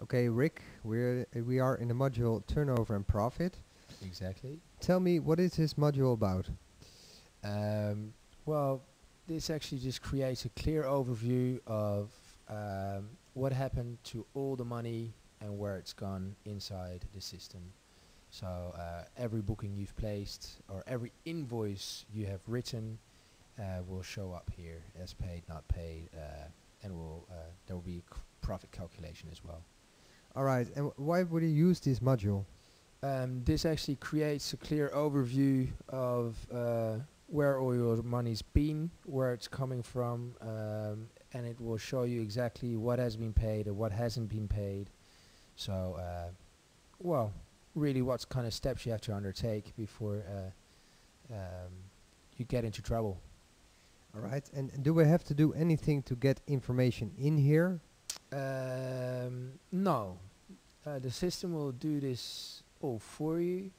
Okay, Rick, we are in the module turnover and profit. Exactly. Tell me, what is this module about? Um, well, this actually just creates a clear overview of what happened to all the money and where it's gone inside the system. So every booking you've placed or every invoice you have written will show up here as paid, not paid, and there will be a profit calculation as well. All right, and why would you use this module? This actually creates a clear overview of where all your money's been, where it's coming from, and it will show you exactly what has been paid and what hasn't been paid. So, well, really what kind of steps you have to undertake before you get into trouble. All right, and do we have to do anything to get information in here? No, the system will do this all for you.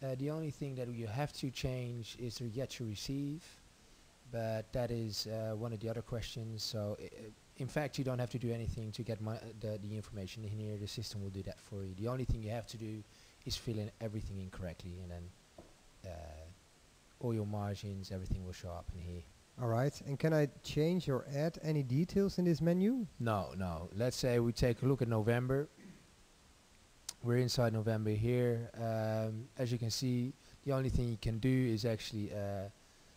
The only thing that you have to change is the yet to receive, but that is one of the other questions. So in fact, you don't have to do anything to get the information in here. The system will do that for you. The only thing you have to do is fill in everything incorrectly, and then all your margins, everything will show up in here. All right, and can I change or add any details in this menu? No. Let's say we take a look at November. We're inside November here. As you can see, the only thing you can do is actually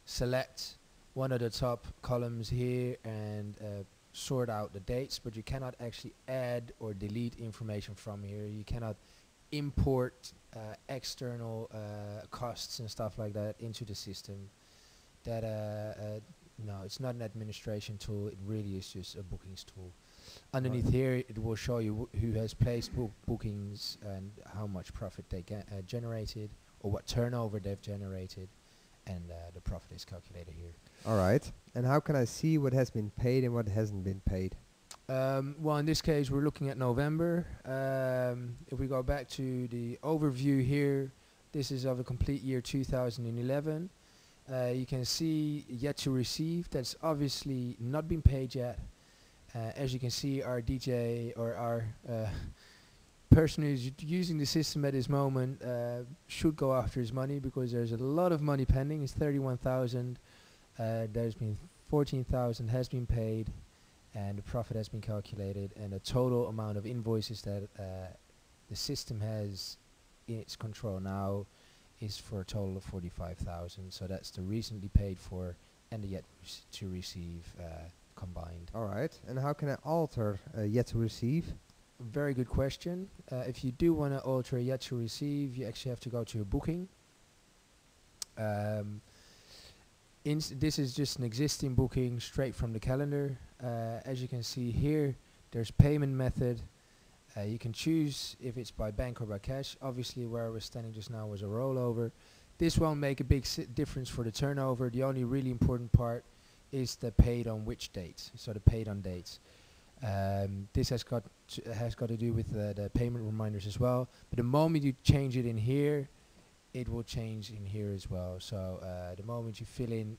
select one of the top columns here and sort out the dates, but you cannot actually add or delete information from here. You cannot import external costs and stuff like that into the system. That no, it's not an administration tool. It really is just a bookings tool. Underneath here, it will show you who has placed bookings and how much profit they generated, or what turnover they've generated, and the profit is calculated here. All right, and how can I see what has been paid and what hasn't been paid? Well, in this case, we're looking at November. If we go back to the overview here, this is of the complete year 2011. You can see yet to receive. That's obviously not been paid yet. As you can see, our DJ or our person who's using the system at this moment should go after his money, because there's a lot of money pending. It's 31,000. There's been 14,000 has been paid, and the profit has been calculated, and the total amount of invoices that the system has in its control now is for a total of 45,000. So that's the recently paid for and the yet to receive combined. All right, and how can I alter yet to receive? Very good question. If you do want to alter yet to receive, you actually have to go to a booking. This is just an existing booking straight from the calendar. As you can see here, there's payment method. You can choose if it's by bank or by cash. Obviously, where I was standing just now was a rollover. This won't make a big difference for the turnover. The only really important part is the paid on which date. So the paid on dates. This has got to do with the payment reminders as well. But the moment you change it in here, it will change in here as well. So the moment you fill in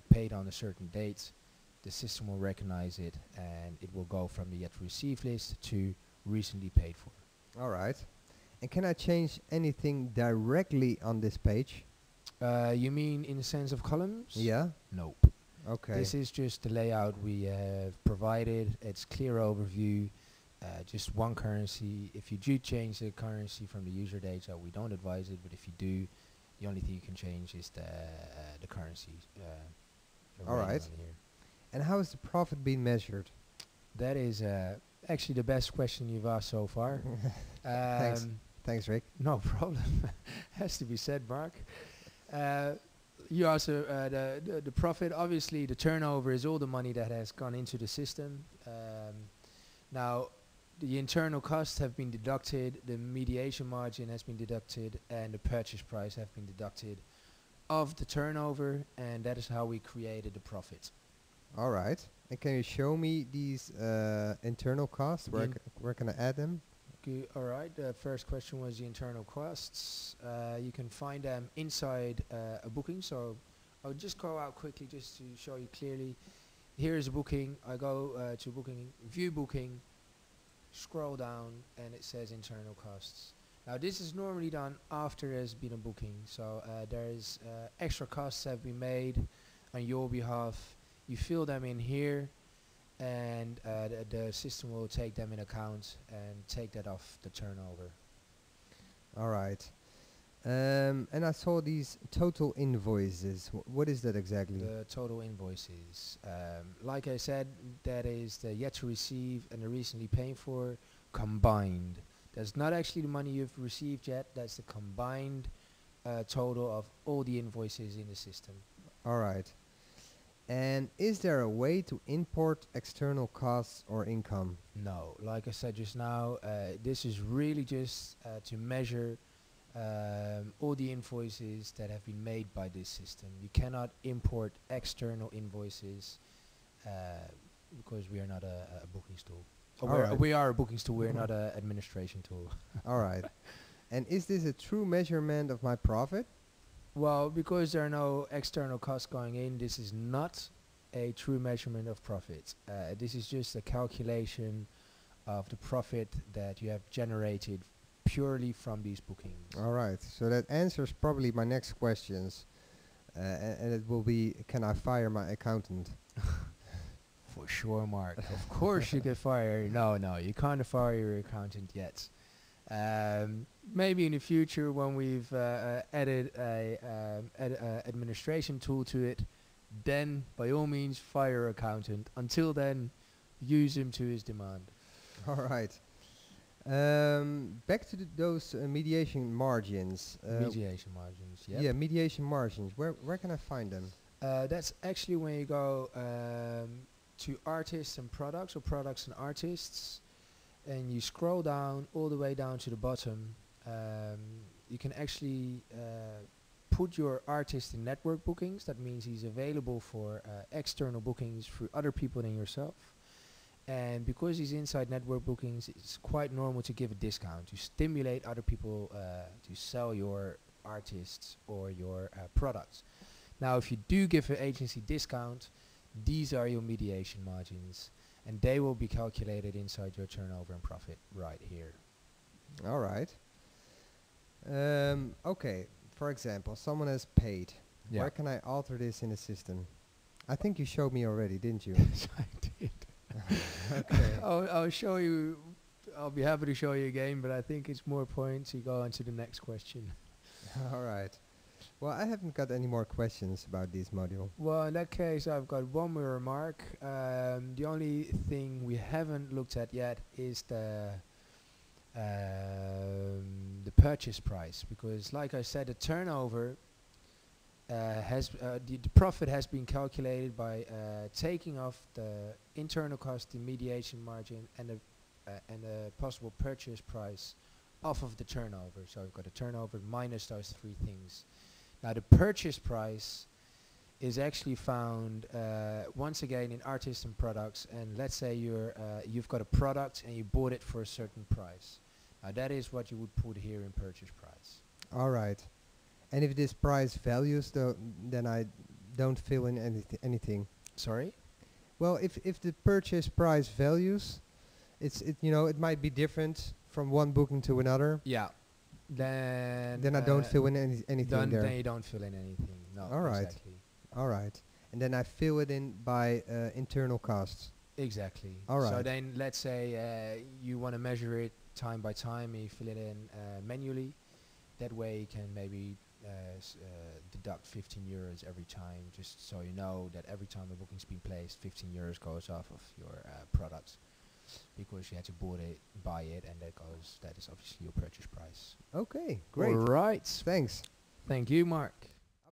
paid on a certain date, the system will recognize it, and it will go from the yet to receive list to recently paid for. All right, and can I change anything directly on this page? You mean in the sense of columns? Yeah. Nope. Okay. This is just the layout we have provided. It's clear overview, just one currency. If you do change the currency from the user data, we don't advise it, but if you do, the only thing you can change is the currency. All right. Here. And how is the profit being measured? That is actually the best question you've asked so far. Thanks, Rick. No problem. Has to be said, Mark. You also the profit. Obviously, the turnover is all the money that has gone into the system. Now, the internal costs have been deducted, the mediation margin has been deducted, and the purchase price have been deducted of the turnover, and that is how we created the profit. All right. And can you show me these internal costs? Where can I add them? All right. The first question was the internal costs. You can find them inside a booking. So I'll just go out quickly just to show you clearly. Here is a booking. I go to booking, view booking. scroll down, and it says internal costs. Now this is normally done after there's been a booking, so there's extra costs have been made on your behalf. You fill them in here, and the system will take them in account and take that off the turnover. All right. And I saw these total invoices. What is that exactly? The total invoices. Like I said, that is the yet to receive and the recently paid for combined. That's not actually the money you've received yet. That's the combined total of all the invoices in the system. All right. And is there a way to import external costs or income? No, like I said just now, this is really just to measure all the invoices that have been made by this system. You cannot import external invoices because we are not a booking tool. We are a booking tool, we're not an administration tool. All right. And is this a true measurement of my profit? Well, because there are no external costs going in, this is not a true measurement of profit. This is just a calculation of the profit that you have generated purely from these bookings. All right. So that answers probably my next questions. And it will be, can I fire my accountant? For sure, Mark. Of course you can fire. No, you can't fire your accountant yet. Maybe in the future when we've added a administration tool to it, then by all means fire your accountant. Until then, use him to his demand. All right. Back to those mediation margins. Mediation margins, yep. Yeah, mediation margins. Where can I find them? That's actually when you go to artists and products, or products and artists, and you scroll down all the way down to the bottom. You can actually put your artist in network bookings. That means he's available for external bookings through other people than yourself. And because he's inside network bookings, it's quite normal to give a discount to stimulate other people to sell your artists or your products. Now, if you do give an agency discount, these are your mediation margins, and they will be calculated inside your turnover and profit right here. All right. Okay. For example, someone has paid. Yeah. Where can I alter this in the system? I think you showed me already, didn't you? Yes, I did. Okay. I'll show you. I'll be happy to show you again, but I think it's more point to go on to the next question. All right. Well, I haven't got any more questions about this module. Well, in that case, I've got one more remark. The only thing we haven't looked at yet is the purchase price, because, like I said, the turnover the profit has been calculated by taking off the internal cost, the mediation margin, and the possible purchase price off of the turnover. So we've got a turnover minus those three things. Now the purchase price is actually found once again in artists and products. And let's say you've got a product and you bought it for a certain price. Now that is what you would put here in purchase price. All right. And if this price values, then I don't fill in anything. Sorry? Well, if the purchase price values, it might be different from one booking to another. Yeah. Then I don't fill in anything there. Then you don't fill in anything. No. All right. Exactly. All right. And then I fill it in by internal costs. Exactly. All right. So then let's say you want to measure it time by time, and you fill it in manually. That way you can maybe deduct 15 euros every time, just so you know that every time a booking's been placed, 15 euros goes off of your products, because you had to buy it, and that is obviously your purchase price. Okay, great. All right. Thanks. Thank you, Mark.